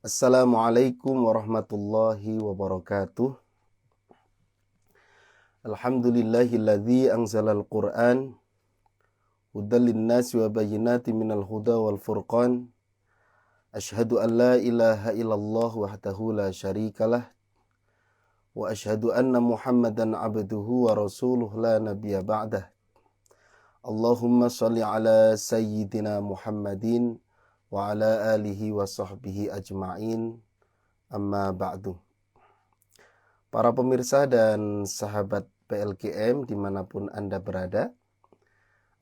Assalamualaikum warahmatullahi wabarakatuh. Alhamdulillahilladzi anzalal Qur'an hudan linnasi wa bayyinatin minal huda wal furqan. Asyhadu an la ilaha illallah wahdahu la syarikalah wa asyhadu anna Muhammadan abduhu wa rasuluh la nabiyya ba'dah. Allahumma shalli ala sayyidina Muhammadin wa ala alihi wa sahbihi ajma'in. Amma ba'du. Para pemirsa dan sahabat PLKM dimanapun Anda berada,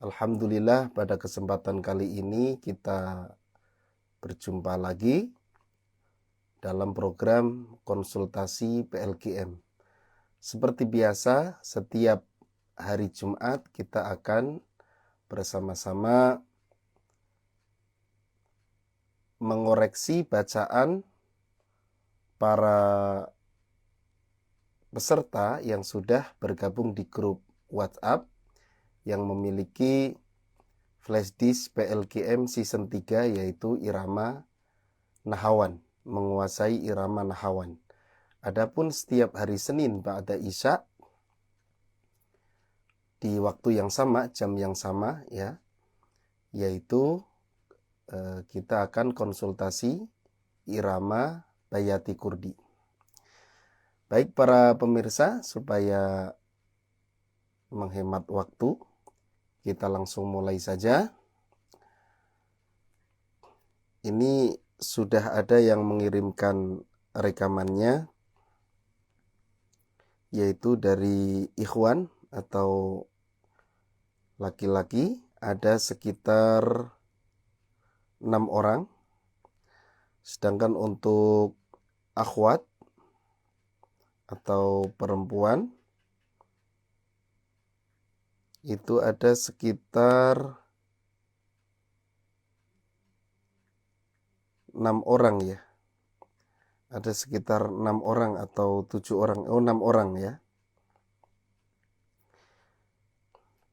alhamdulillah pada kesempatan kali ini kita berjumpa lagi dalam program konsultasi PLKM. Seperti biasa, setiap hari Jumat kita akan bersama-sama mengoreksi bacaan para peserta yang sudah bergabung di grup WhatsApp yang memiliki flashdisk PLKM season 3 yaitu Irama Nahawan, menguasai Irama Nahawan. Adapun setiap hari Senin ba'da Isya di waktu yang sama, jam yang sama ya, yaitu kita akan konsultasi Irama Bayati Kurdi. Baik para pemirsa, supaya menghemat waktu, kita langsung mulai saja. Ini sudah ada yang mengirimkan rekamannya, yaitu dari ikhwan atau laki-laki, ada sekitar 6 orang. Sedangkan untuk akhwat atau perempuan itu ada sekitar 6 orang ya. Ada sekitar 6 orang atau 7 orang, 6 orang ya.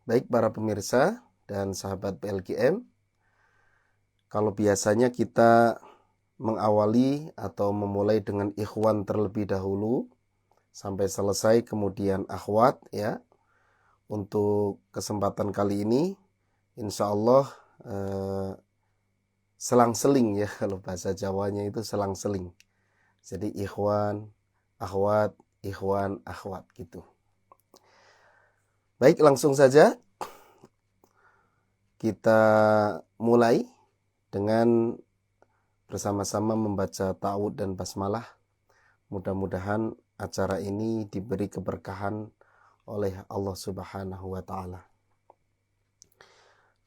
Baik para pemirsa dan sahabat PLKM, kalau biasanya kita mengawali atau memulai dengan ikhwan terlebih dahulu sampai selesai, kemudian akhwat ya. Untuk kesempatan kali ini insya Allah selang-seling ya, kalau bahasa Jawanya itu selang-seling. Jadi ikhwan, akhwat, ikhwan, akhwat gitu. Baik, langsung saja kita mulai dengan bersama-sama membaca ta'awudz dan basmalah. Mudah-mudahan acara ini diberi keberkahan oleh Allah Subhanahu wa taala.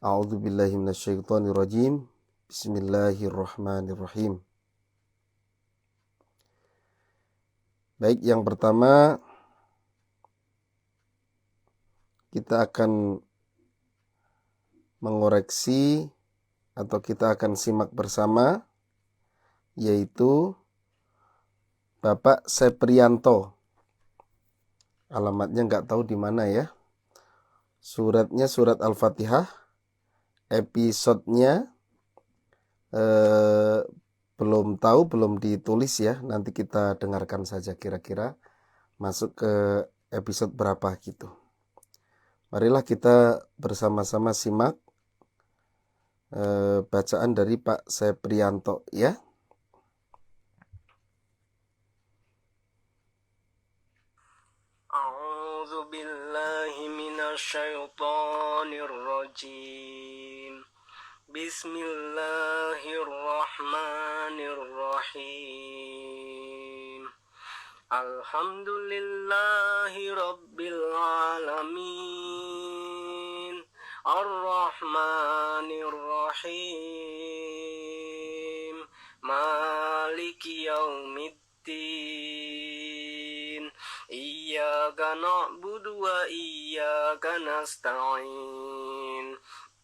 A'udzubillahi minasyaitonirrajim. Bismillahirrahmanirrahim. Baik, yang pertama kita akan mengoreksi atau kita akan simak bersama, yaitu Bapak Seprianto. Alamatnya nggak tahu di mana ya. Suratnya surat Al-Fatihah. Episodenya belum tahu, belum ditulis ya. Nanti kita dengarkan saja kira-kira masuk ke episode berapa gitu. Marilah kita bersama-sama simak bacaan dari Pak Seprianto ya. A'udzu billahi minasyaitonir rajim. Bismillahirrahmanirrahim. Alhamdulillahi rabbil alamin. Ar-Rahmanir Rahim. Maliki yaumiddin. Iyyaka na'budu wa iyyaka nasta'in.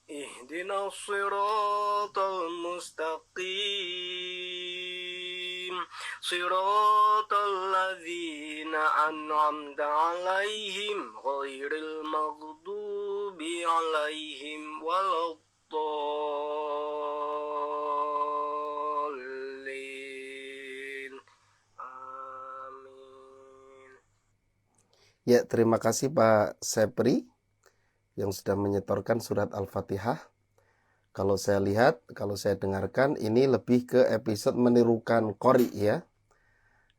Ihdinas siratal mustaqim. Siratal ladzina an'amta 'alaihim ghairil maghdubi 'alaihim waladdallin. Ya, terima kasih Pak Sepri yang sudah menyetorkan surat Al-Fatihah. Kalau saya lihat, kalau saya dengarkan, ini lebih ke episode menirukan qori ya,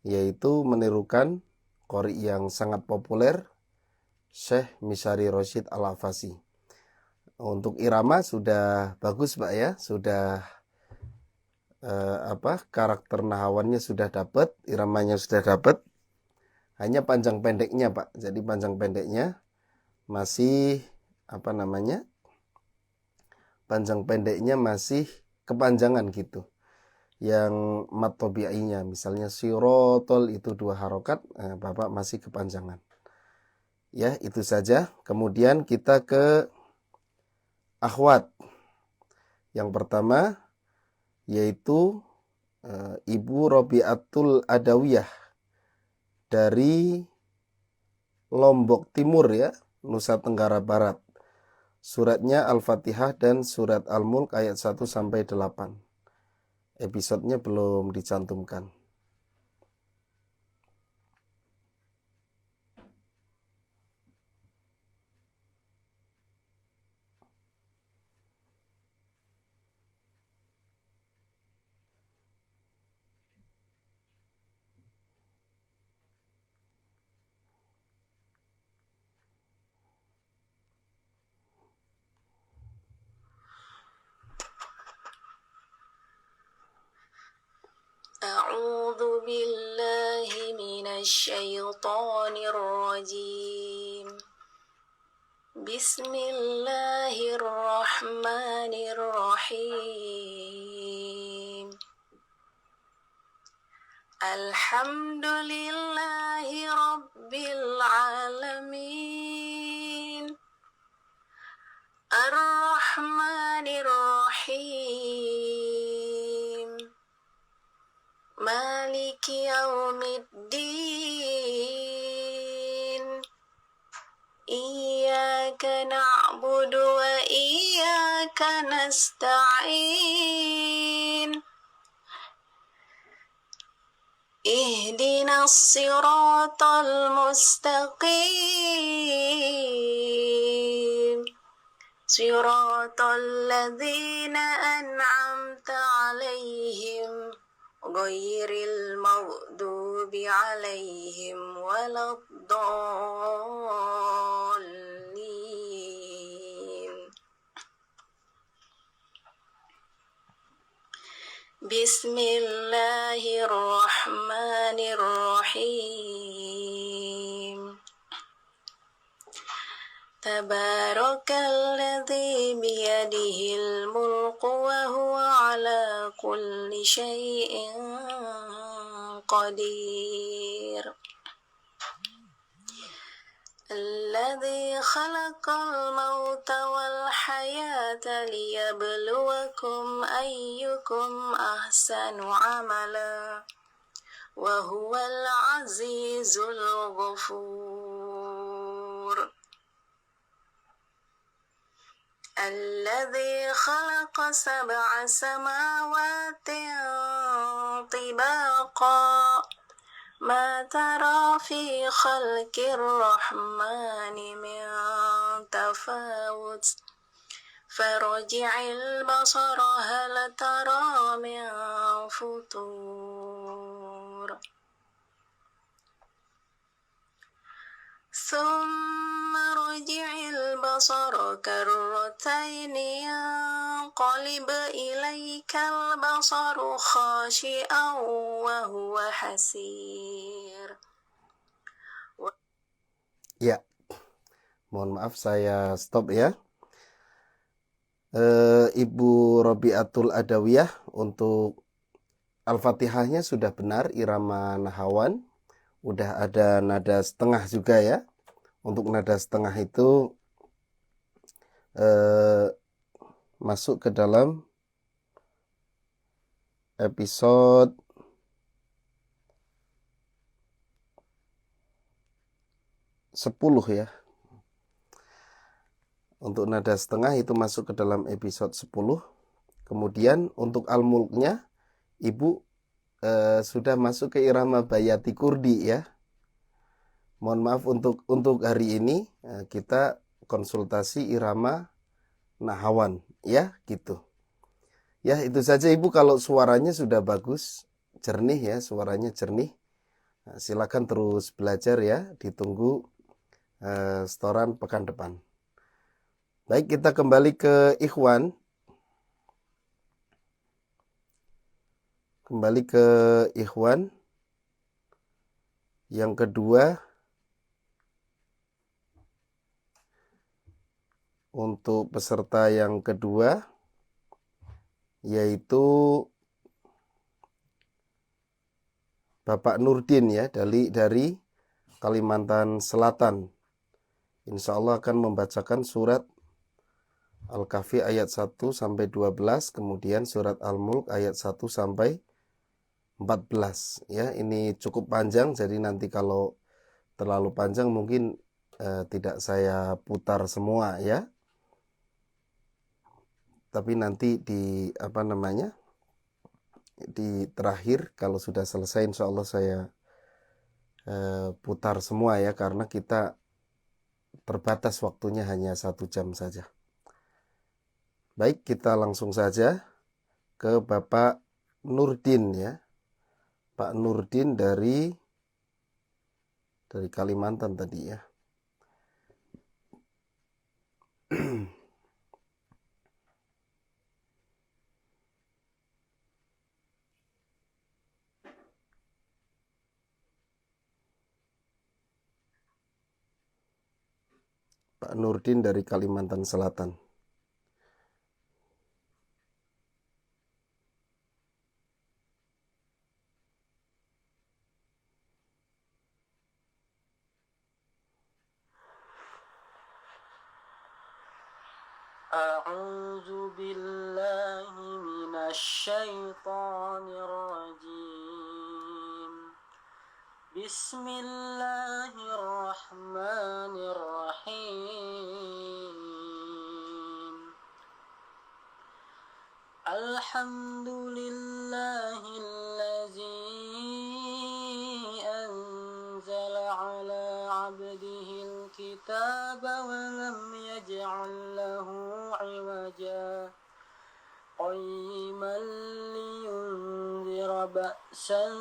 yaitu menirukan qori yang sangat populer, Syekh Misyari Rosyid Al-Hafasi. Untuk irama sudah bagus Pak ya, sudah karakter nahawannya sudah dapat, iramanya sudah dapat. Hanya panjang pendeknya Pak. Jadi panjang pendeknya masih panjang pendeknya masih kepanjangan gitu. Yang mat tobi'inya misalnya sirotol itu 2 harokat, Bapak masih kepanjangan. Ya, itu saja. Kemudian kita ke akhwat. Yang pertama yaitu Ibu Robiatul Adawiyah dari Lombok Timur ya, Nusa Tenggara Barat. Suratnya Al-Fatihah dan surat Al-Mulk ayat 1 sampai 8. Episodenya belum dicantumkan. أعوذ بالله من الشيطان الرجيم بسم الله الرحمن الرحيم الحمد لله رب العالمين الرحمن الرحيم مالك يوم الدين إياك نعبد وإياك نستعين اهدنا الصراط المستقيم صراط الذين أنعمت عليهم غير المغضوب عليهم ولا الضالين بسم الله الرحمن الرحيم تبارك الذي بيده الملك وهو على كل شيء قدير الذي خلق الموت والحياة ليبلوكم أيكم أحسن عملا وهو العزيز الغفور الذي خلق 7 سماوات طباقا ما ترى في خلق الرحمن من تفاوت فرجع البصر هل ترى من فطور ثم رجع البصر كرتين ينقلب إليك البصر خاشئا وهو حسير. Ya, mohon maaf saya stop ya. Ibu Robiatul Adawiyah untuk Al-Fatihahnya sudah benar, irama nahawan. Udah ada nada setengah juga ya. Untuk nada setengah itu masuk ke dalam episode sepuluh ya. Untuk nada setengah itu masuk ke dalam episode 10. Kemudian untuk Al-Mulknya Ibu sudah masuk ke irama Bayati Kurdi ya. Mohon maaf untuk hari ini kita konsultasi irama nahawan ya gitu. Ya itu saja Ibu, kalau suaranya sudah bagus, jernih ya, suaranya jernih. Nah, silakan terus belajar ya, ditunggu setoran pekan depan. Baik, kita kembali ke Ikhwan. Kembali ke Ikhwan. Yang kedua, untuk peserta yang kedua, yaitu Bapak Nurdin ya, dari Kalimantan Selatan. Insya Allah akan membacakan surat Al-Kahfi ayat 1 sampai 12, kemudian surat Al-Mulk ayat 1 sampai 14 ya. Ini cukup panjang, jadi nanti kalau terlalu panjang mungkin tidak saya putar semua ya. Tapi nanti di di terakhir kalau sudah selesai insya Allah saya putar semua ya, karena kita terbatas waktunya hanya 1 jam saja. Baik, kita langsung saja ke Bapak Nurdin ya. Pak Nurdin dari Kalimantan tadi ya. Pak Nurdin dari Kalimantan Selatan. A'udzu billahi minasyaitonir rajim. Bismillahirrahmanirrahim. Alhamdulillahillazi anzala ala 'abdihil kitaba wa lam yaj'al lahu 'iwaja qayyiman liyunzira ba'san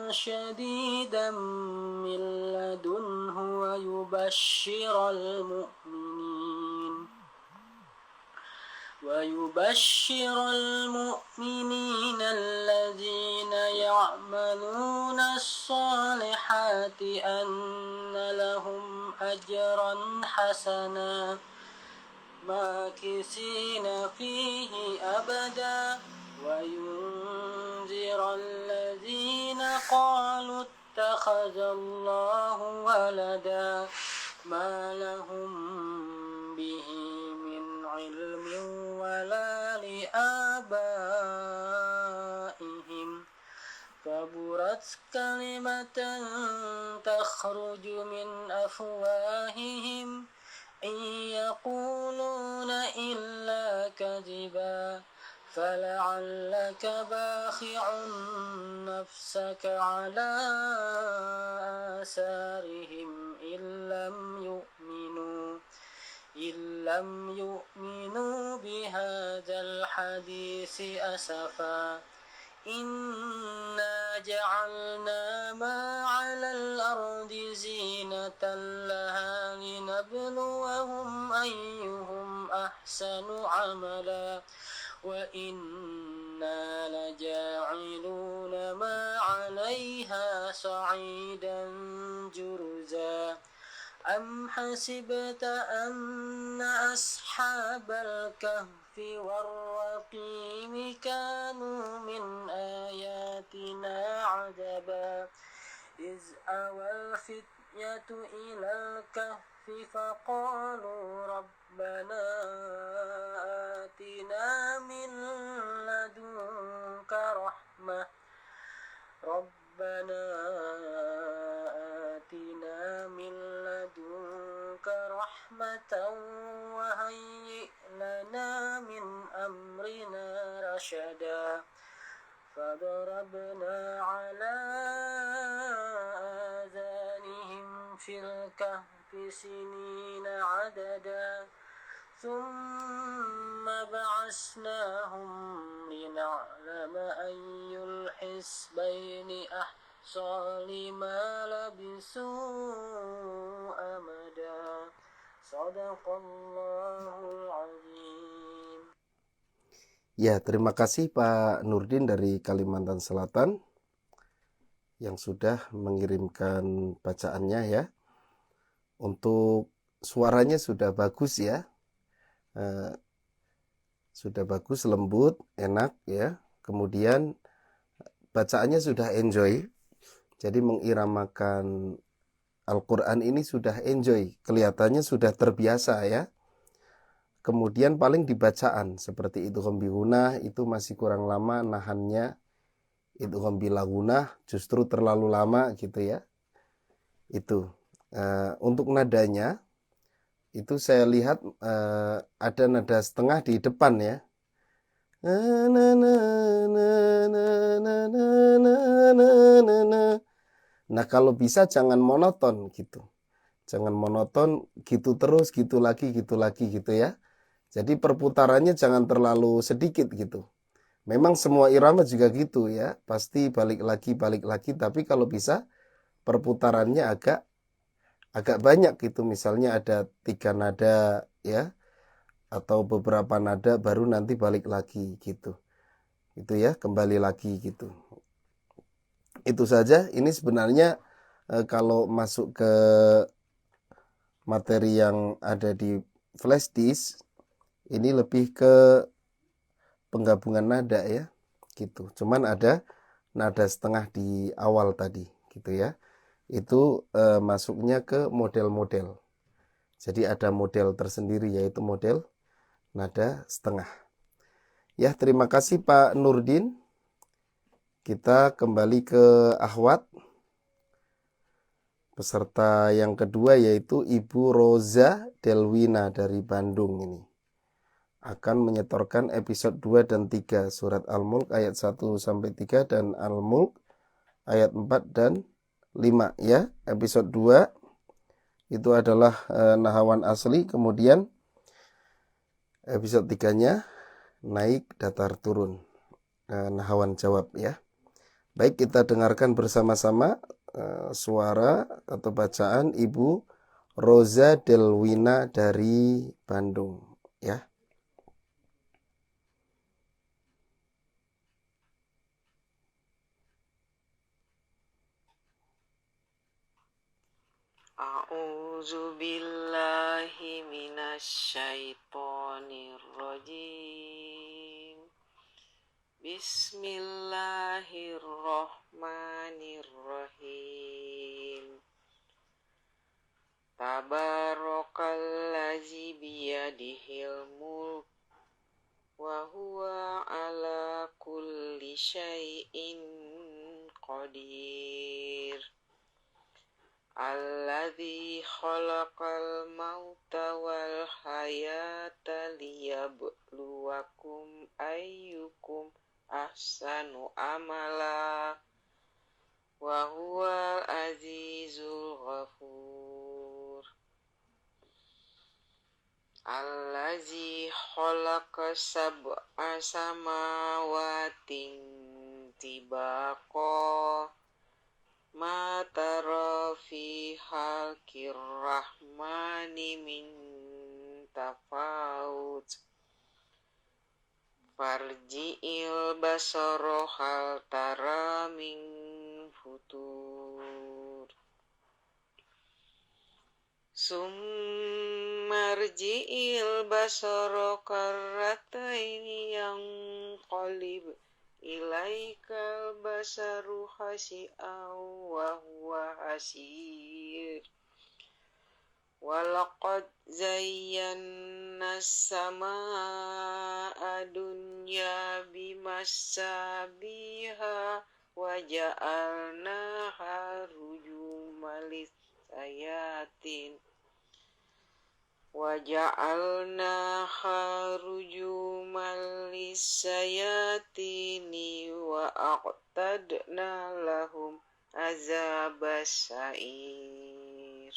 syadidan min ladunhu wa yubashshiral mu'minin alladhina ya'maluna as-salihati anna lahum ajran hasana makisina fihi abada wa yunzira alladhina qalu ittakhadallahu walada ma lahum bihi min ilmin wala liabaihim kaburat kalimatan takhruju min afwahihim in yaquluna illa kadhiba فلعلك باخع نفسك على آثارهم إن لم يؤمنوا بهذا الحديث أسفا إنا جعلنا ما على الأرض زينة لها لنبلوهم أيهم أحسن عملا وإنا لجاعلون ما عليها صعيدا جرزا أم حسبت أن أصحاب الكهف والرقيم كانوا من آياتنا عجبا إذ أوى الفتية إلى الكهف فقالوا ربنا آتنا من لدنك رحمة وهيئ لنا من أمرنا رشدا فضربنا على آذانهم في في الكهف سنين عددا ثم بعثناهم لنعلم أي الحزبين أحصى لما لبثوا أمدا صدق الله العظيم. Ya, terima kasih Pak Nurdin dari Kalimantan Selatan yang sudah mengirimkan bacaannya ya. Untuk suaranya sudah bagus ya. Sudah bagus, lembut, enak ya. Kemudian bacaannya sudah enjoy. Jadi mengiramakan Al-Quran ini sudah enjoy. Kelihatannya sudah terbiasa ya. Kemudian paling dibacaan seperti itu bihuna itu masih kurang lama nahannya. Itu bilaguna justru terlalu lama gitu ya. Itu untuk nadanya itu saya lihat ada nada setengah di depan ya. Nah kalau bisa jangan monoton gitu. Jangan monoton gitu terus gitu lagi gitu ya. Jadi perputarannya jangan terlalu sedikit gitu. Memang semua irama juga gitu ya. Pasti balik lagi. Tapi kalau bisa perputarannya agak banyak gitu. Misalnya ada 3 nada ya. Atau beberapa nada baru nanti balik lagi gitu. Itu ya, kembali lagi gitu. Itu saja. Ini sebenarnya kalau masuk ke materi yang ada di flash disk, ini lebih ke penggabungan nada ya gitu. Cuman ada nada setengah di awal tadi gitu ya. Itu masuknya ke model-model. Jadi ada model tersendiri yaitu model nada setengah. Ya, terima kasih Pak Nurdin. Kita kembali ke Ahwat. Peserta yang kedua yaitu Ibu Roza Delwina dari Bandung ini. Akan menyetorkan episode 2 dan 3 surat Al-Mulk ayat 1 sampai 3 dan Al-Mulk ayat 4 dan 5 ya. Episode 2 itu adalah nahawan asli, kemudian episode 3-nya naik datar turun. Nahawan jawab ya. Baik, kita dengarkan bersama-sama suara atau bacaan Ibu Roza Delwina dari Bandung ya. A'udzu billahi minasyaitonir rajim. Bismillahirrahmanirrahim. Tabarakallazi biyadihil mulk wa huwa ala kulli syai'in qadir. Alladzi khalaqal mauta wal hayata liyabluwakum ayyukum ahsanu amala wa huwal azizul ghafur. Alladzi khalaqa sab'a samawatin tibaqa ma tara fi halqir rahmani min tafawut farji'il basara hal tara min futur summarji'il basara karrataini yang qalib ilaikal basaru khasi'an wa huwa hasir. Walaqad zayyana as-samaa'a dunya bimasabiha wa ja'alnaha rujuman lis-sayatin wa aqtadna lahum azabas sa'ir.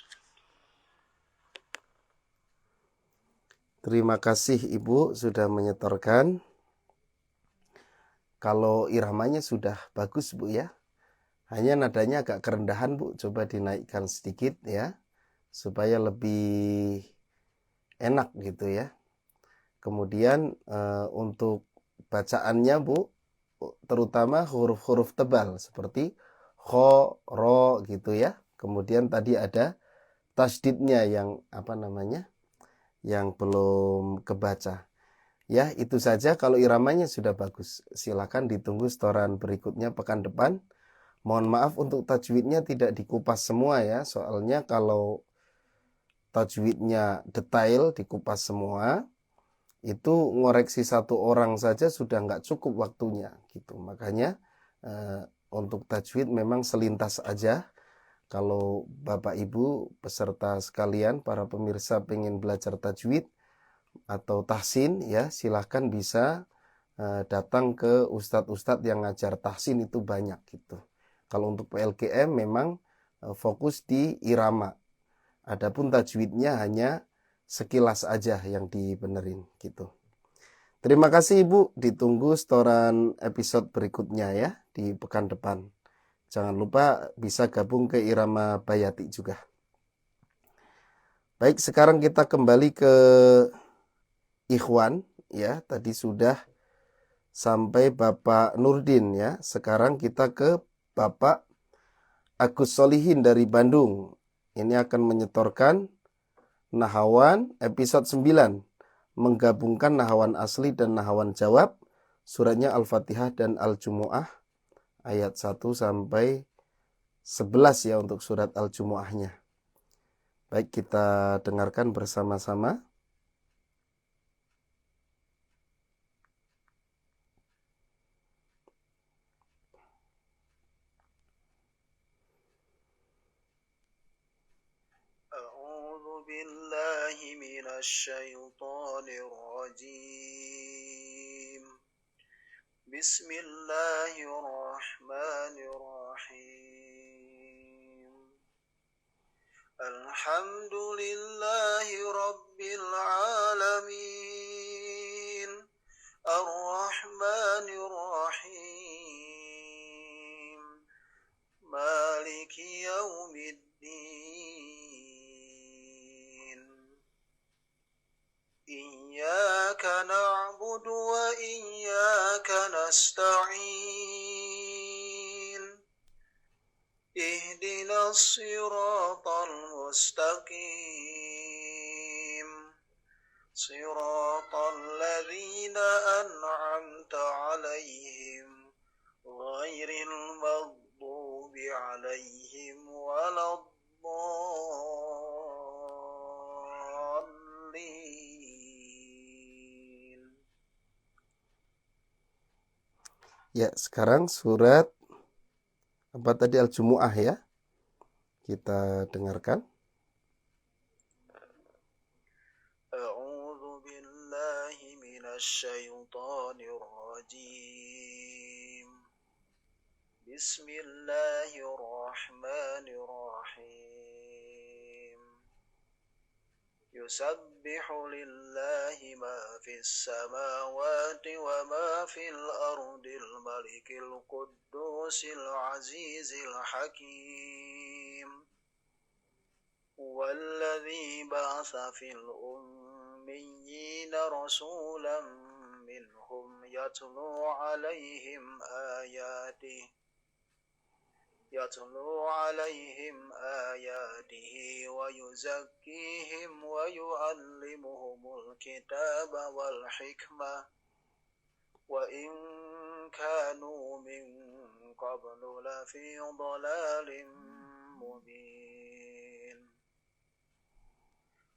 Terima kasih Ibu sudah menyetorkan. Kalau iramanya sudah bagus Bu ya. Hanya nadanya agak kerendahan Bu, coba dinaikkan sedikit ya, supaya lebih enak gitu ya. Kemudian untuk bacaannya Bu, terutama huruf-huruf tebal seperti kho, ro gitu ya. Kemudian tadi ada tasdidnya yang yang belum kebaca. Ya, itu saja kalau iramanya sudah bagus. Silakan ditunggu setoran berikutnya pekan depan. Mohon maaf untuk tajwidnya tidak dikupas semua ya, soalnya kalau tajwidnya detail dikupas semua, itu ngoreksi satu orang saja sudah nggak cukup waktunya gitu. Makanya untuk tajwid memang selintas aja. Kalau Bapak Ibu peserta sekalian, para pemirsa pengen belajar tajwid atau tahsin ya, silahkan bisa datang ke ustadz-ustadz yang ngajar tahsin, itu banyak gitu. Kalau untuk PLKM memang fokus di irama. Adapun tajwidnya hanya sekilas aja yang dibenerin gitu. Terima kasih Ibu, ditunggu setoran episode berikutnya ya di pekan depan. Jangan lupa bisa gabung ke irama bayati juga. Baik, sekarang kita kembali ke ikhwan ya. Tadi sudah sampai Bapak Nurdin ya. Sekarang kita ke Bapak Agus Solihin dari Bandung. Ini akan menyetorkan Nahawan episode 9. Menggabungkan Nahawan asli dan Nahawan jawab. Suratnya Al-Fatihah dan Al-Jumu'ah. Ayat 1 sampai 11 ya untuk surat Al-Jumu'ahnya. Baik, kita dengarkan bersama-sama. أعوذ بالله من الشيطان الرجيم بسم الله الرحمن الرحيم الحمد لله رب العالمين الرحمن الرحيم مالك يوم الدين إياك نعبد وإياك نستعين اهدنا الصراط المستقيم صراط الذين أنعمت عليهم غير المغضوب عليهم ولا الضالين. Ya, sekarang surat apa tadi Al-Jumu'ah ya. Kita dengarkan. أعوذ بالله من الشيطان الرجيم بسم الله الرحمن الرحيم يسبح لله ما في السماوات وما في الأرض الملك القدوس العزيز الحكيم هو الذي بعث في الأميين رسولا منهم يتلو عليهم آياته ويزكيهم ويعلمهم الكتاب والحكمة وإن كانوا من قبل لفي ضلال مبين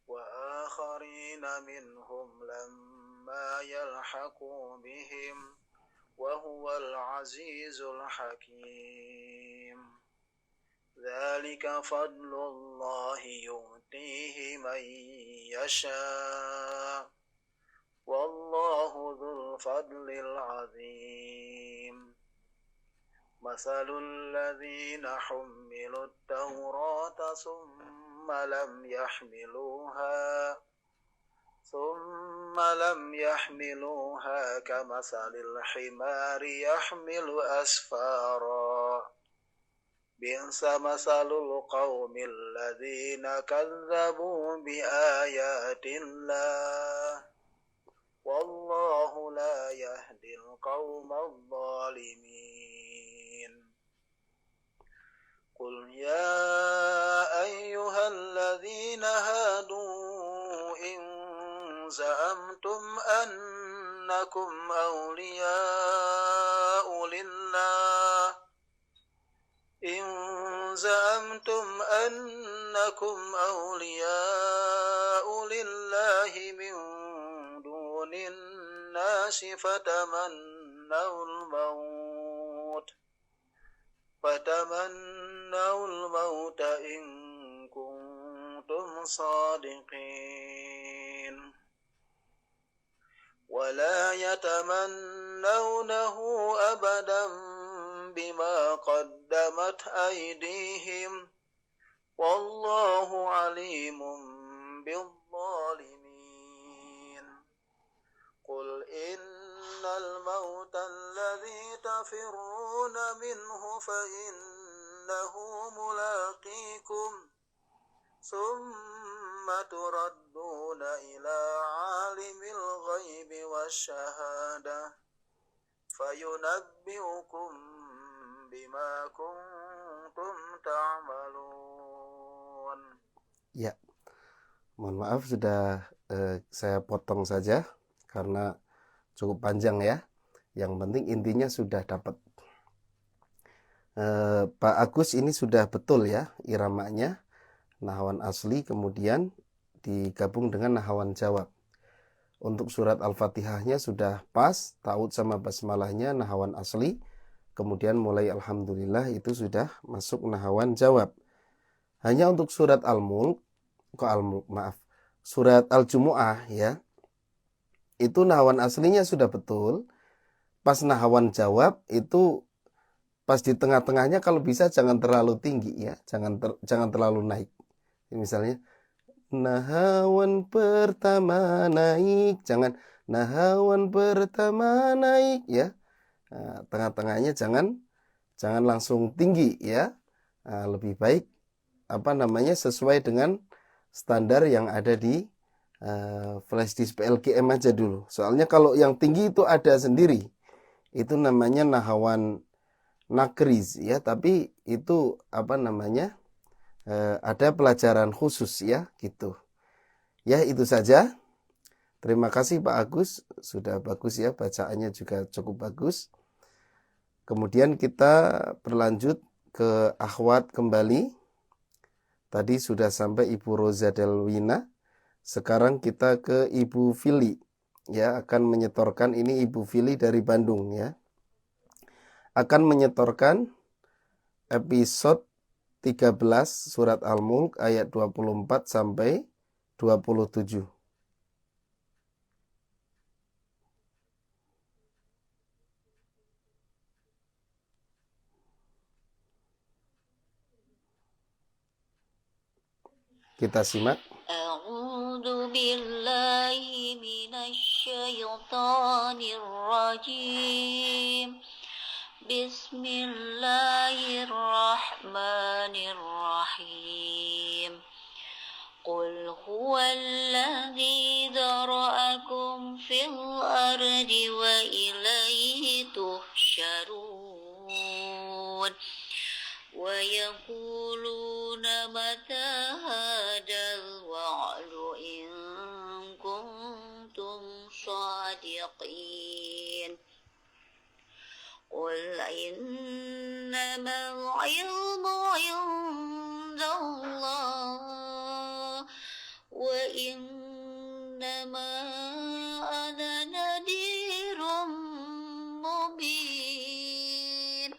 وآخرين منهم لما يلحقوا بهم وهو العزيز الحكيم ذلك فضل الله يؤتيه من يشاء والله ذو الفضل العظيم مثل الذين حملوا التوراة ثم لم ثم لم يحملوها كمثل الحمار يحمل أسفارا بئس مثل القوم الذين كذبوا بآيات الله والله لا يهدي القوم الظالمين قل يا أيها الذين هادوا إن زعمتم أنكم أولياء لله من دون الناس فتمنوا الموت إن كنتم صادقين ولا يتمنونه أبدا بما قدمت أيديهم والله عليم بالظالمين قل إن الموت الذي تفرون منه فإنه ملاقيكم ثم تردون إلى عالم الغيب والشهادة فينبئكم بما كنتم تعملون. Ya, mohon maaf sudah saya potong saja karena cukup panjang ya. Yang penting intinya sudah dapat. Pak Agus ini sudah betul ya iramanya, nahawan asli kemudian digabung dengan nahawan jawab. Untuk surat Al-Fatihahnya sudah pas, ta'ud sama basmalahnya nahawan asli, kemudian mulai alhamdulillah itu sudah masuk nahawan jawab. Hanya untuk surat surat Al-Jumu'ah ya, itu nahawan aslinya sudah betul. Pas nahawan jawab itu pas di tengah-tengahnya kalau bisa jangan terlalu tinggi ya, jangan terlalu naik. Misalnya nahawan pertama naik, jangan nahawan pertama naik ya. Nah, tengah-tengahnya jangan langsung tinggi ya. Nah, lebih baik sesuai dengan standar yang ada di flash disk PLGM aja dulu. Soalnya kalau yang tinggi itu ada sendiri. Itu namanya nahawan nakriz ya, tapi itu ada pelajaran khusus ya gitu. Ya itu saja. Terima kasih Pak Agus, sudah bagus ya, bacaannya juga cukup bagus. Kemudian kita berlanjut ke akhwat kembali. Tadi sudah sampai Ibu Roza Delwina. Sekarang kita ke Ibu Fili. Ya, akan menyetorkan, ini Ibu Fili dari Bandung ya. Akan menyetorkan episode 13 surat Al-Mulk ayat 24 sampai 27. Kita simak. A'udzu billahi minasyaitonir rajim. Bismillahirrahmanirrahim. Qul huwallazi dzara'akum fil ardi wa ilaihi tuhsyarun. Wa yaquluna mata hadzal wa'du in kuntum shadiqin. Qul innamal ilmu 'indallah wa innama ana nadhirum mubin.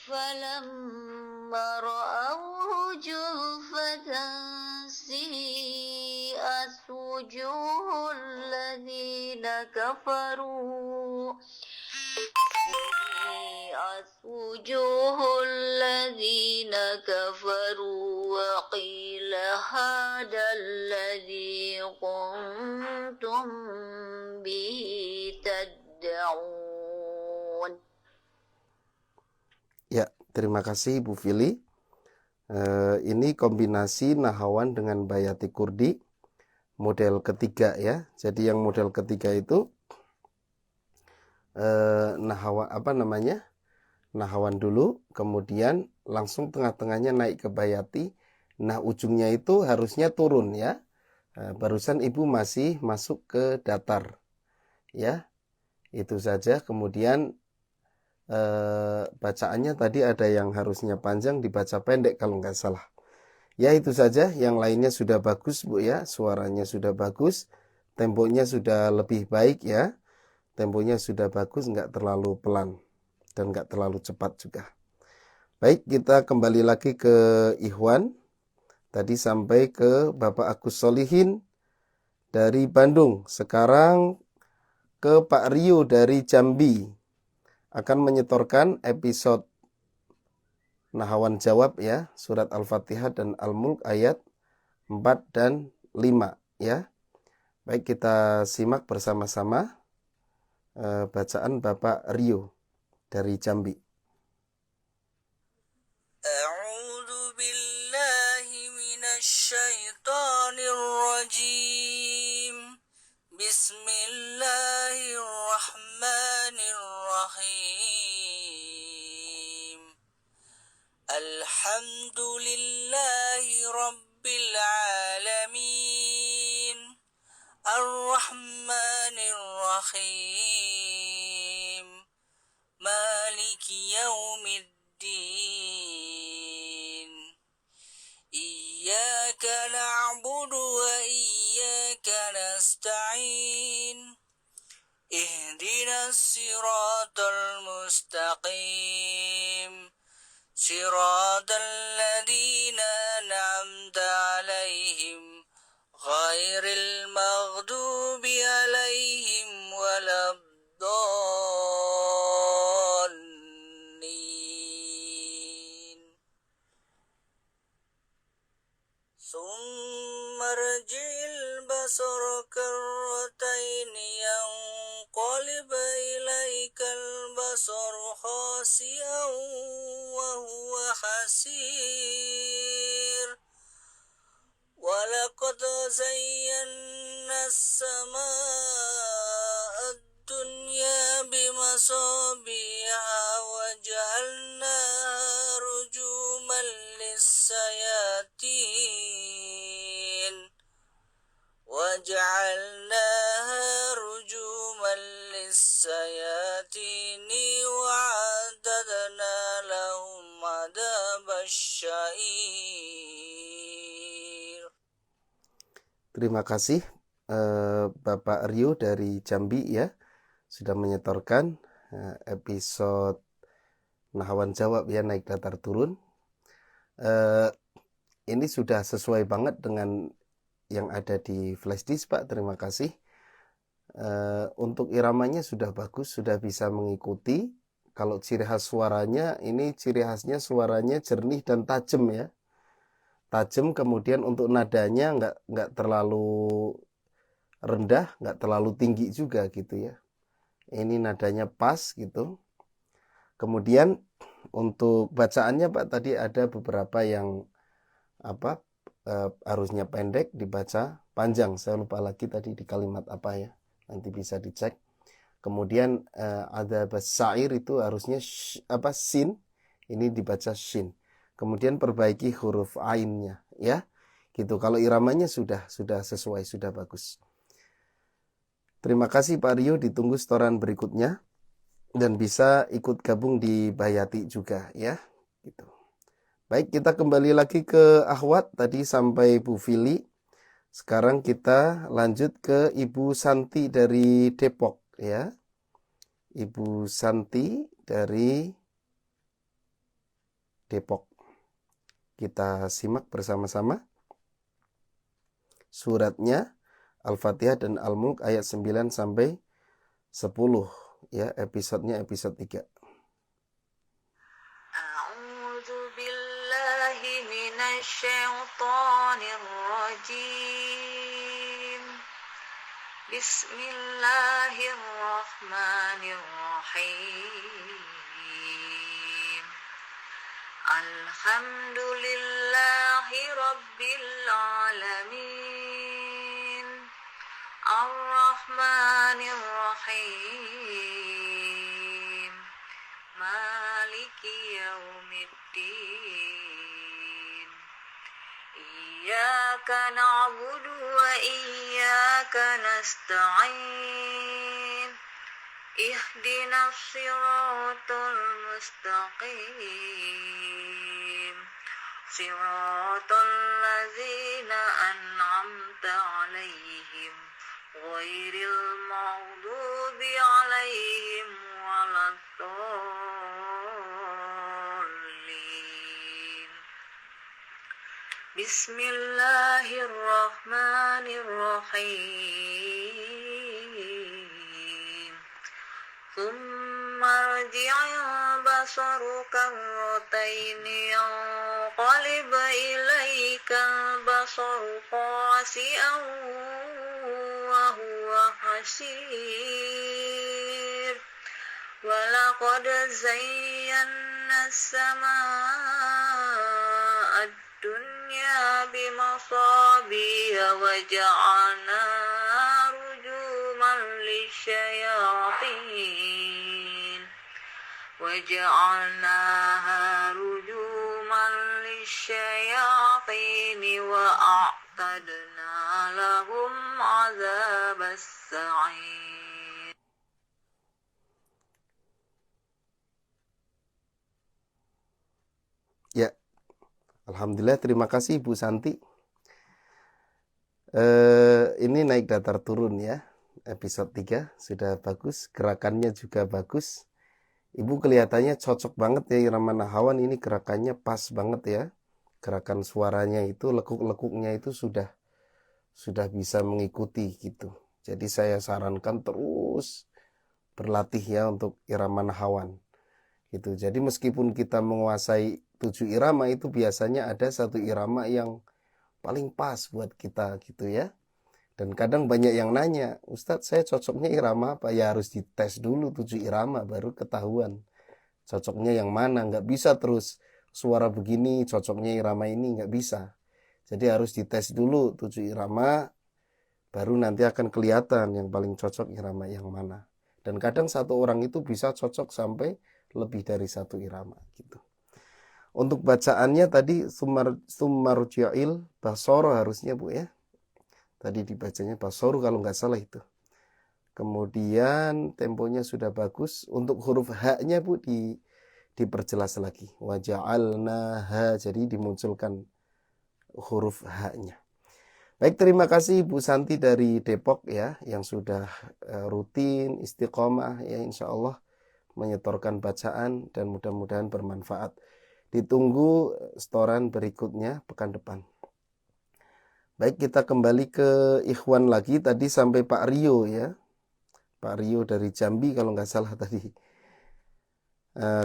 Falamma ra'awhu julfatan si'at wujuhul ladzina kafaru سيئت وجوه الذين كفروا وقيل هذا الذي كنتم به تدعون. Ya, terima kasih Bu Fili. Ini kombinasi Nahawan dengan Bayati Kurdi model ketiga ya. Jadi yang model ketiga itu Nahawan dulu, kemudian langsung tengah-tengahnya naik ke Bayati. Nah, ujungnya itu harusnya turun ya. Barusan Ibu masih masuk ke datar. Ya. Itu saja. Kemudian bacaannya tadi ada yang harusnya panjang dibaca pendek kalau nggak salah. Ya, itu saja. Yang lainnya sudah bagus Bu ya. Suaranya sudah bagus. Temponya sudah lebih baik ya. Temponya sudah bagus, nggak terlalu pelan dan nggak terlalu cepat juga. Baik, kita kembali lagi ke Ikhwan. Tadi sampai ke Bapak Agus Solihin dari Bandung. Sekarang ke Pak Rio dari Jambi. Akan menyetorkan episode Nahawan Jawab ya. Surat Al-Fatihah dan Al-Mulk ayat 4 dan 5 ya. Baik, kita simak bersama-sama bacaan Bapak Rio dari Jambi. A'udzu billahi minasy syaithanir rajim. Bismillahirrahmanirrahim. Alhamdulillahi rabbil alamin. Ar-Rahmanir Rahim. Maliki yaumiddin. Iyyaka na'budu wa iyyaka nasta'in. Ihdinas siratal mustaqim. Siratal ladzina an'amta 'alaihim ghairil maghdubi 'alaihim waladdallin. Summa rji'il basara karrataini yanqalib ilaikal basaru khasi'an wa huwa hasir. Walaqad zayyana as-samaa'a ad-dunya bimasabiha wa ja'alnaha rujuman lis-sayatin wa a'tadna lahum 'adzabasya'ir. Terima kasih Bapak Rio dari Jambi ya. Sudah menyetorkan episode Nahawan Jawab ya, naik datar turun. Ini sudah sesuai banget dengan yang ada di flashdisk Pak. Terima kasih. Untuk iramanya sudah bagus, sudah bisa mengikuti. Kalau ciri khas suaranya, ini ciri khasnya suaranya jernih dan tajam ya. Tajam, kemudian untuk nadanya nggak terlalu rendah, nggak terlalu tinggi juga gitu ya. Ini nadanya pas gitu. Kemudian untuk bacaannya Pak, tadi ada beberapa yang harusnya pendek dibaca panjang. Saya lupa lagi tadi di kalimat apa ya. Nanti bisa dicek. Kemudian ada syair itu harusnya sin, ini dibaca shin. Kemudian perbaiki huruf ainnya ya. Gitu. Kalau iramanya sudah sesuai, sudah bagus. Terima kasih Pak Rio, ditunggu setoran berikutnya dan bisa ikut gabung di Bayati juga ya. Gitu. Baik, kita kembali lagi ke Akhwat, tadi sampai Bu Fili. Sekarang kita lanjut ke Ibu Santi dari Depok ya. Ibu Santi dari Depok. Kita simak bersama-sama. Suratnya Al-Fatihah dan Al-Mulk ayat 9 sampai 10 ya, episodenya episode 3. A'udzu billahi minasyaitonir rajim. Bismillahirrahmanirrahim. Alhamdulillahi rabbil alamin. Ar-Rahmanir Rahim. Maliki yaumiddin. Iyyaka na'budu wa iyyaka nasta'in. Ihdinas siratal mustaqim. Siratal ladzina an'amta 'alaihim ghairil maghdubi 'alaihim waladdallin. Bismillahirrahmanirrahim. Tsumma rji'il basara karrataini yanqalib ilaika al-basaru khasi'an wa huwa hasir. Walaqad zayyana as-samaa'a ad-dunya bimasabiha wa ja'alna rujuman lisyayatin. وجعلناها رجوما للشياطين وأعتدنا لهم عذاب السعير. Ya, alhamdulillah, terima kasih Bu Santi. Ini naik datar turun ya, episode 3 sudah bagus, gerakannya juga bagus. Ibu kelihatannya cocok banget ya, irama nahawan ini gerakannya pas banget ya. Gerakan suaranya itu, lekuk-lekuknya itu sudah bisa mengikuti gitu. Jadi saya sarankan terus berlatih ya untuk irama nahawan gitu. Jadi meskipun kita menguasai 7 irama, itu biasanya ada satu irama yang paling pas buat kita gitu ya. Dan kadang banyak yang nanya, Ustadz saya cocoknya irama apa? Ya harus dites dulu 7 irama baru ketahuan cocoknya yang mana. Nggak bisa terus suara begini cocoknya irama ini, nggak bisa. Jadi harus dites dulu 7 irama, baru nanti akan kelihatan yang paling cocok irama yang mana. Dan kadang satu orang itu bisa cocok sampai lebih dari satu irama gitu. Untuk bacaannya tadi Sumarji'il Basoro harusnya Bu ya. Tadi dibacanya Basoru kalau nggak salah itu. Kemudian temponya sudah bagus. Untuk huruf H-nya Bu diperjelas lagi. Waja'alnaha, jadi dimunculkan huruf H-nya. Baik, terima kasih Bu Santi dari Depok ya, yang sudah rutin istiqomah ya, insya Allah menyetorkan bacaan dan mudah-mudahan bermanfaat. Ditunggu setoran berikutnya pekan depan. Baik, kita kembali ke Ikhwan lagi. Tadi sampai Pak Rio ya. Pak Rio dari Jambi kalau nggak salah tadi.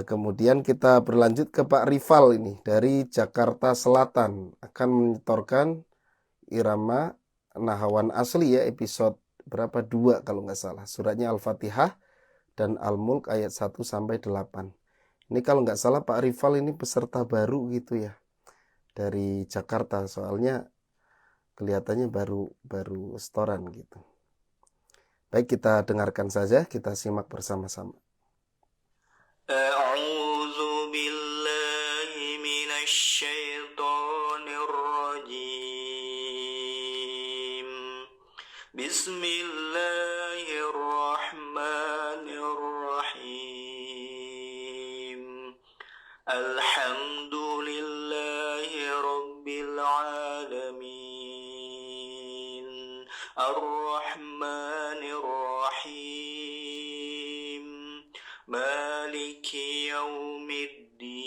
Kemudian kita berlanjut ke Pak Rival ini dari Jakarta Selatan. Akan menyetorkan irama nahawan asli ya, episode berapa? 2 kalau nggak salah. Suratnya Al-Fatihah dan Al-Mulk ayat 1 sampai 8. Ini kalau nggak salah Pak Rival ini peserta baru gitu ya. Dari Jakarta, soalnya kelihatannya baru setoran gitu. Baik, kita dengarkan saja, kita simak bersama-sama. A'udzu billahi minasyaitonir rajim. Bismillahirrahmanirrahim. Alhamdulillahi rabbil alamin. Ar-Rahmanir Rahim. Maliki yaumiddin.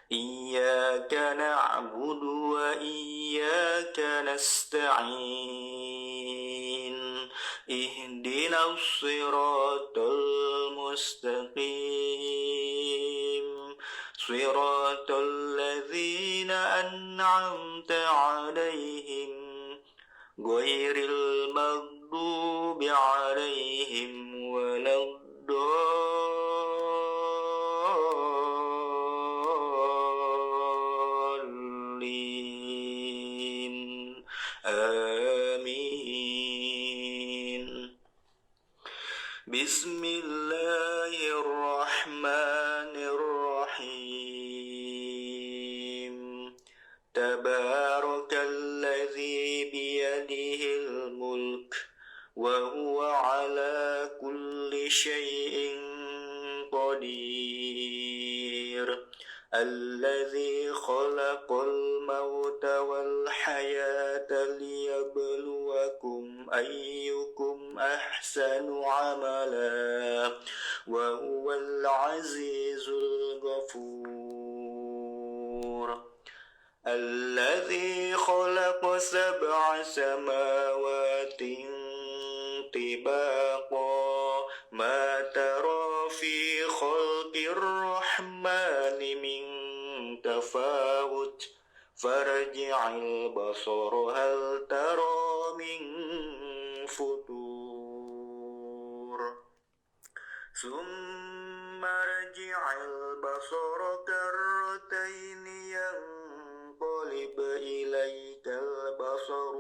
Iyyaka na'budu wa iyyaka nasta'in. Ihdinas اهدنا الصراط المستقيم صراط الذين أنعمت عليهم غير المغضوب عليهم ولا الضالين آمين بسم الله الرحمن الرحيم تبارك الذي بيده الملك وهو على كل شيء قدير الذي خلق الموت والحياة ليبلوكم أيكم أحسن عملا وهو العزيز الغفور الذي خلق 7 سماوات طباقا ما ترى في خلق الرحمن من تفاوت فارجع البصر هل ترى من فطور ثم رجع البصر كرتين ينقلب إليك البصر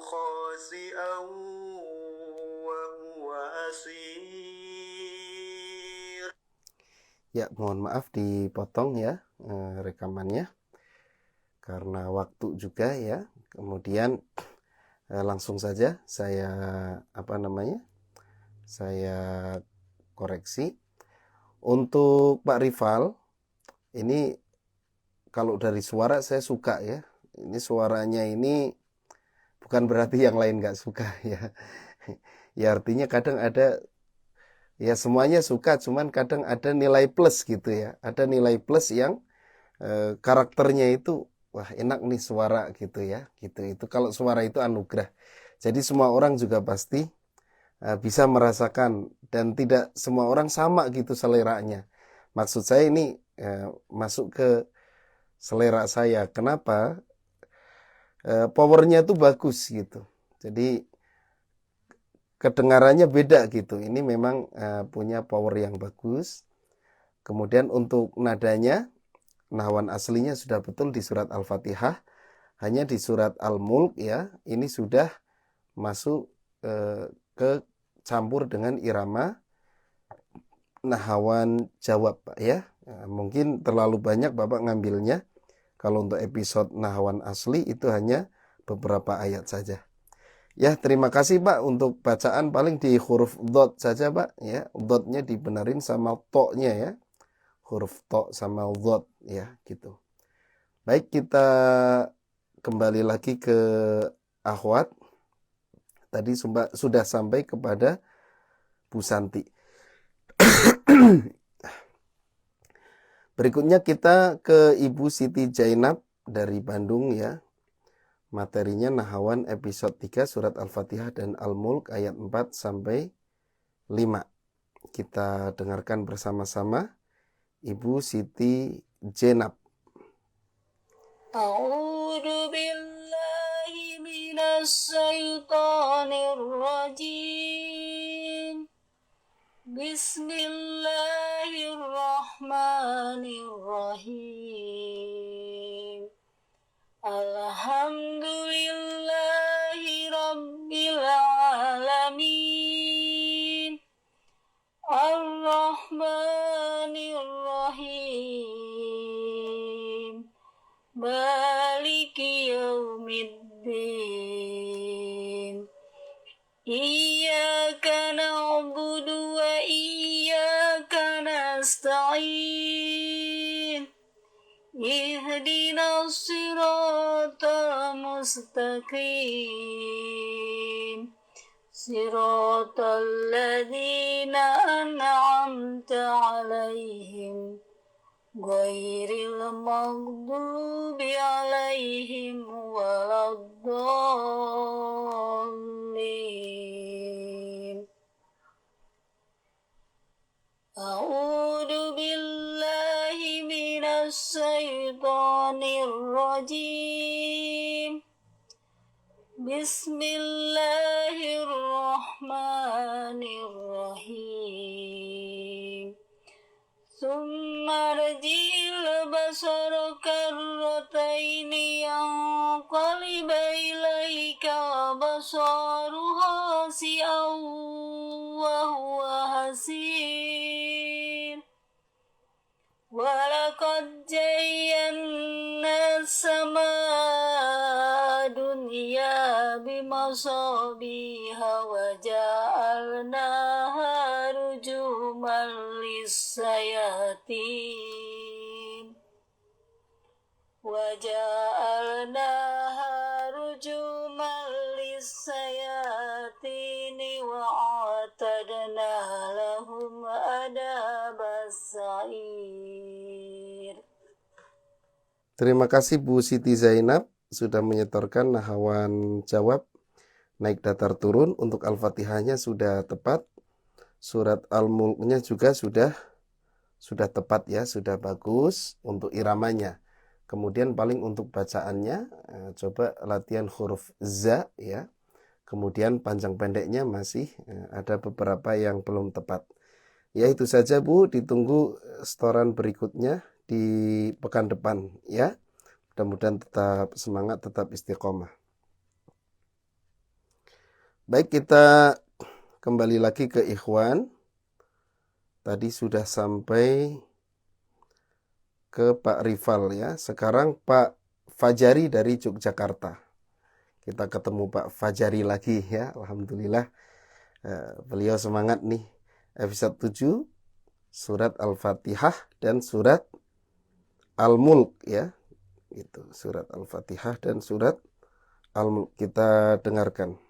خاسئا وهو حسير. Ya, mohon maaf dipotong ya rekamannya karena waktu juga ya. Kemudian langsung saja saya saya koreksi. Untuk Pak Rival, ini kalau dari suara saya suka ya. Ini suaranya ini bukan berarti yang lain nggak suka ya. Ya artinya kadang ada, ya semuanya suka, cuman kadang ada nilai plus gitu ya. Ada nilai plus yang karakternya itu, wah enak nih suara gitu ya. Itu kalau suara itu anugerah. Jadi semua orang juga pasti bisa merasakan, dan tidak semua orang sama gitu seleranya. Maksud saya ini masuk ke selera saya. Kenapa? Powernya tuh bagus gitu. Jadi kedengarannya beda gitu. Ini memang punya power yang bagus. Kemudian untuk nadanya, nahwan aslinya sudah betul di surat Al-Fatihah. Hanya di surat Al-Mulk ya, ini sudah masuk ke campur dengan irama nahawan jawab Pak ya. Mungkin terlalu banyak Bapak ngambilnya. Kalau untuk episode nahawan asli itu hanya beberapa ayat saja. Ya, terima kasih Pak untuk bacaan, paling di huruf dot saja Pak ya. Dotnya dibenerin sama to-nya ya. Huruf to sama dot ya gitu. Baik, kita kembali lagi ke akhwat. Tadi sudah sampai kepada Bu Santi. Berikutnya kita ke Ibu Siti Jainab dari Bandung ya. Materinya nahawan episode 3 surat Al-Fatihah dan Al-Mulk ayat 4 sampai 5. Kita dengarkan bersama-sama Ibu Siti Jainab. A'udzu billahi minas syaitonir rajim. Bismillahirrahmanirrahim. Alhamdulillahi rabbil alamin. Ar-Rahmanir-Rahim. Maliki yaumiddin. Iyyaka na'budu wa iyyaka nasta'in. Ihdinas siratal mustaqim. Siratal ladzina an'amta 'alaihim ghairil maghdubi alaihim waladdallin. A'udzu billahi minas syaitonir rajim. Bismillahirrahmanirrahim. Summa rji'il basara karrataini yanqaliba ilaika basaru khasi'an wa huwa hasir. Walaqad zayyana as-samaa dunya bimasabiha wa ja'alnaha rujuman lis-sayatin wa a'tadna lahum adabas sa'ir. Terima kasih Bu Siti Zainab sudah menyetorkan nahawan jawab naik datar turun. Untuk Al-Fatihahnya sudah tepat. Surat Al-Mulknya juga sudah tepat ya, sudah bagus untuk iramanya. Kemudian paling untuk bacaannya coba latihan huruf za ya. Kemudian panjang pendeknya masih ada beberapa yang belum tepat. Ya itu saja Bu, ditunggu setoran berikutnya di pekan depan ya. Mudah-mudahan tetap semangat, tetap istiqomah. Baik, kita kembali lagi ke ikhwan. Tadi sudah sampai ke Pak Rival ya. Sekarang Pak Fajari dari Yogyakarta. Kita ketemu Pak Fajari lagi ya. Alhamdulillah beliau semangat nih. Episode 7 surat Al-Fatihah dan surat Al-Mulk ya. Itu surat Al-Fatihah dan surat Al-Mulk, kita dengarkan.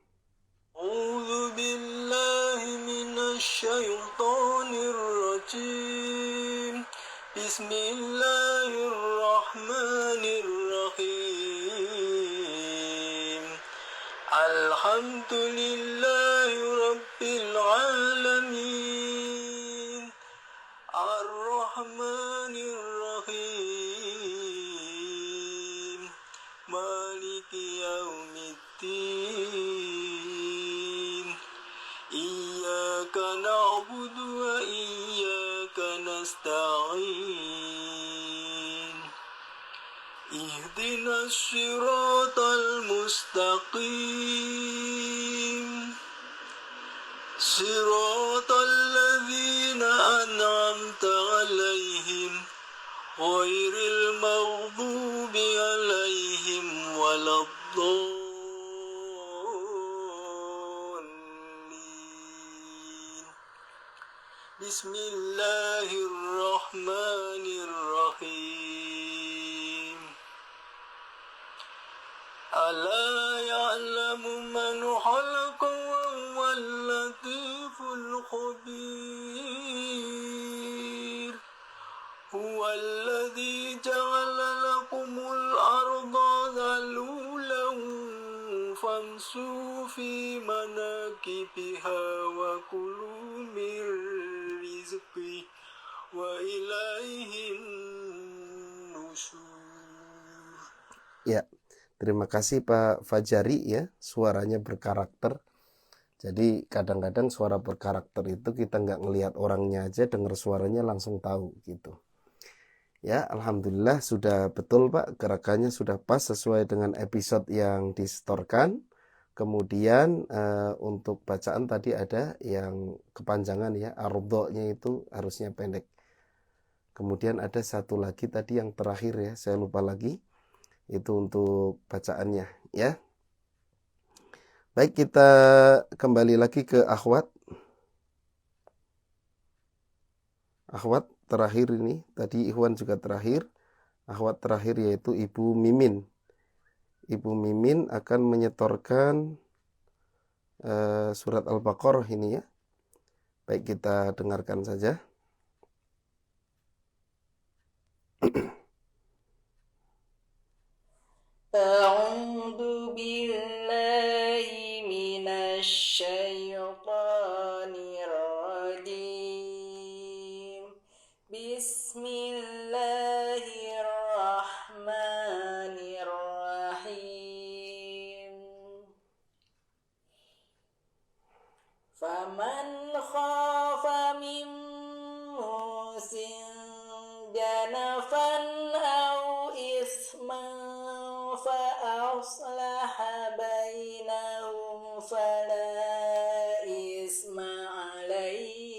A'udzu billahi minasy syaithanir rajim. Bismillahirrahmanirrahim. Alhamdulillahi rabbil alamin. Ar-Rahmanir Rahim. Maliki yaumiddin. Iyyaka na'budu wa iyyaka nasta'in. Ihdinas siratal mustaqim. Siratal ladzina an'amta 'alaihim ghairil maghdubi 'alaihim waladdallin. Bismillahirrahmanirrahim. Ala ya'lamu man khalaqa wa huwal latiful khabir. Huwal ladzi ja'ala lakumul arda dhalulan famsu fi manakibiha wa kulu mir rizqi wa ilaihin nusyur. Ya, terima kasih Pak Fajari ya, suaranya berkarakter. Jadi kadang-kadang suara berkarakter itu kita nggak ngelihat orangnya aja, dengar suaranya langsung tahu gitu. Ya, alhamdulillah sudah betul Pak, gerakannya sudah pas sesuai dengan episode yang disetorkan. Kemudian untuk bacaan tadi ada yang kepanjangan ya, ardhonya itu harusnya pendek. Kemudian ada satu lagi tadi yang terakhir ya, saya lupa lagi. Itu untuk bacaannya ya. Baik, kita kembali lagi ke akhwat. Akhwat terakhir ini, tadi ikhwan juga terakhir. Akhwat terakhir yaitu Ibu Mimin. Ibu Mimin akan menyetorkan surat Al-Baqarah ini ya. Baik, kita dengarkan saja. أعوذ بالله من الشيطان الرجيم بسم الله الرحمن الرحيم فمن خاف من موص جنفا أو إثما فأصلح بينهم فلا إثم عليه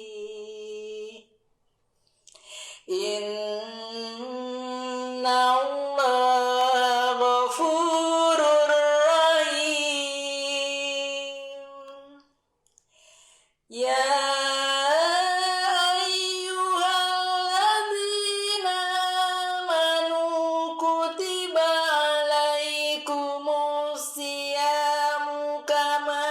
إن الله غفور رحيم يا أيها الذين آمنوا كتب عليكم الصيام كما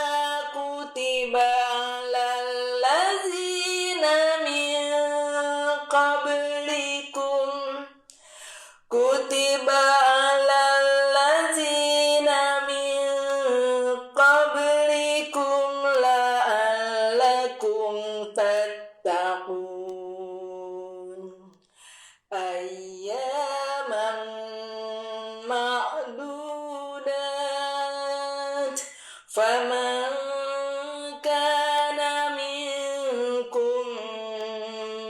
كتب على الذين من قبلكم كتب على الذين من قبلكم لعلكم تتقون أياما معدودات فمن كان منكم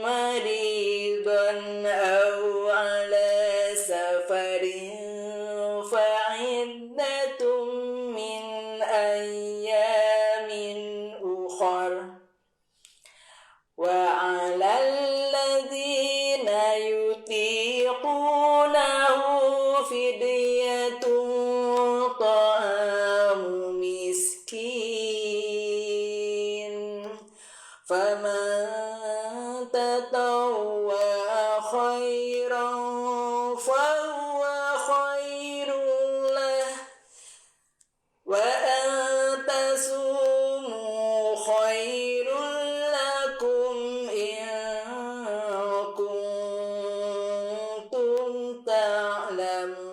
مريضا أو على سفر فعدة من أيام أخر وعلى الذين يطيقونه فدية طعام مسكين فمن تطوع خيرا فهو خير له وأن تصوموا خير لكم إن كنتم تعلمون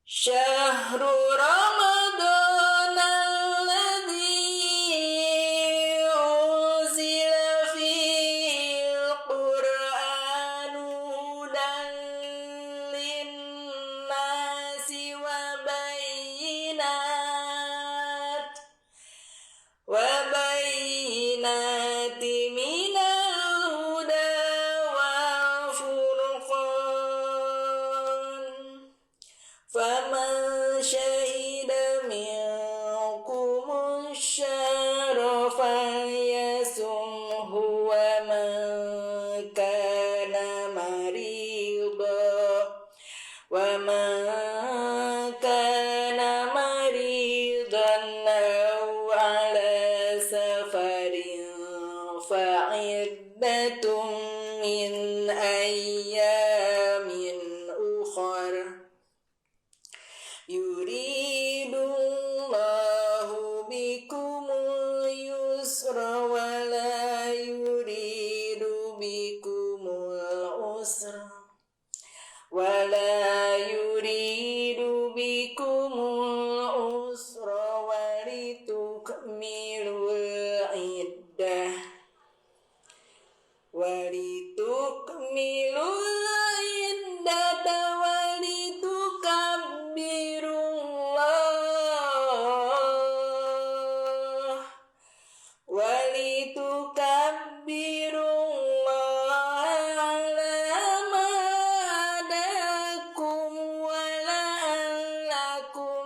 شهر رمضان الذي أنزل فيه القرآن هدى للناس وبينات من الهدى والفرقان فمن شهد منكم الشهر فليصمه ومن كان مريضا أو على سفر فعدة من أيام أخر يريد الله بكم اليسر ولا يريد بكم العسر ولتكملوا العدة ولتكبروا الله على ما هداكم ولعلكم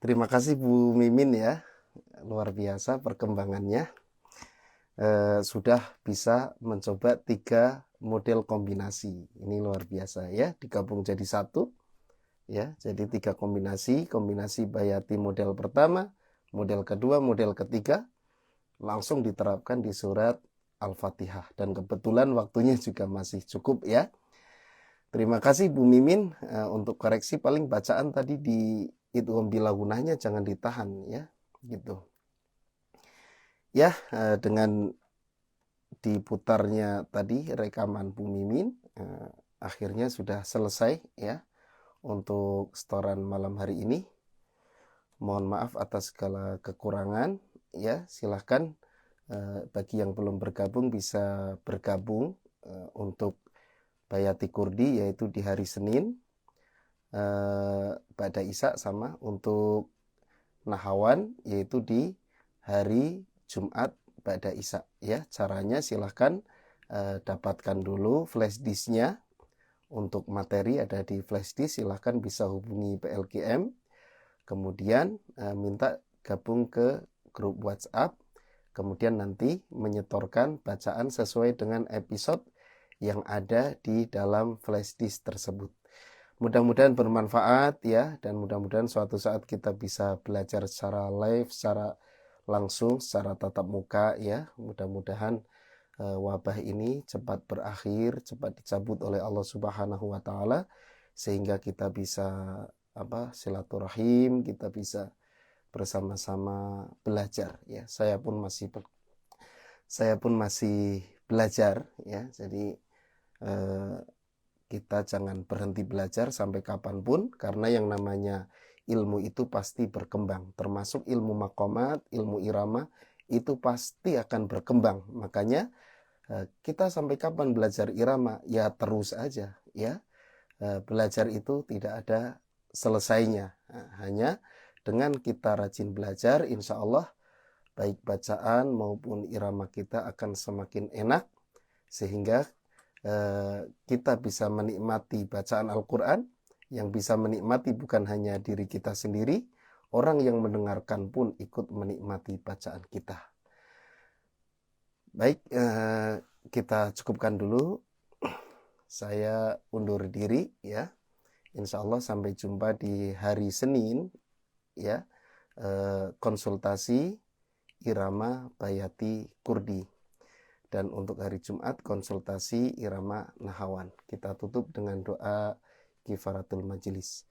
Terima kasih Bu Mimin ya, luar biasa perkembangannya. Sudah bisa mencoba 3 model kombinasi. Ini luar biasa ya, digabung jadi satu ya. Jadi 3 kombinasi Bayati model pertama, model kedua, model ketiga langsung diterapkan di surat Al-Fatihah, dan kebetulan waktunya juga masih cukup ya. Terima kasih Bu Mimin. Untuk koreksi paling bacaan tadi di idgham bila gunahnya jangan ditahan ya, gitu. Ya, dengan diputarnya tadi rekaman Bu Mimin, akhirnya sudah selesai ya untuk setoran malam hari ini. Mohon maaf atas segala kekurangan ya. Silahkan bagi yang belum bergabung bisa bergabung untuk Bayati Kurdi, yaitu di hari Senin Ba'da Isya, sama untuk Nahawan yaitu di hari Jumat Ba'da Isya ya. Caranya silahkan dapatkan dulu flash disknya. Untuk materi ada di flash disk, silahkan bisa hubungi PLKM, kemudian minta gabung ke grup WhatsApp, kemudian nanti menyetorkan bacaan sesuai dengan episode yang ada di dalam flash disk tersebut. Mudah-mudahan bermanfaat ya, dan mudah-mudahan suatu saat kita bisa belajar secara live, secara langsung, secara tatap muka ya. Mudah-mudahan wabah ini cepat berakhir, cepat dicabut oleh Allah Subhanahu wa taala, sehingga kita bisa silaturahim, kita bisa bersama-sama belajar ya. Saya pun masih belajar ya. Jadi kita jangan berhenti belajar sampai kapanpun, karena yang namanya ilmu itu pasti berkembang, termasuk ilmu maqamat, ilmu irama itu pasti akan berkembang. Makanya kita sampai kapan belajar irama? Ya terus aja ya. Belajar itu tidak ada selesainya. Hanya dengan kita rajin belajar, insya Allah baik bacaan maupun irama kita akan semakin enak, sehingga kita bisa menikmati bacaan Al-Quran. Yang bisa menikmati bukan hanya diri kita sendiri, orang yang mendengarkan pun ikut menikmati bacaan kita. Baik, kita cukupkan dulu. Saya undur diri ya. Insya Allah sampai jumpa di hari Senin ya, konsultasi irama Bayati Kurdi. Dan untuk hari Jumat konsultasi irama Nahawan. Kita tutup dengan doa kifaratul majlis.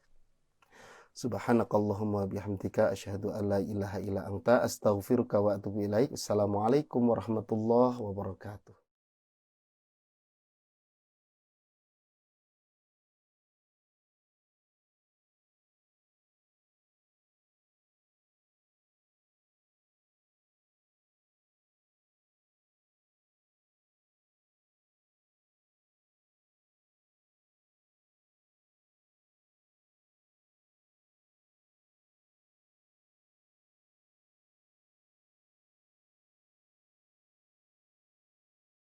Subhanakallahumma bihamdika asyhadu an la ilaha illa anta astaghfiruka wa atubu ilaik. Assalamualaikum warahmatullahi wabarakatuh.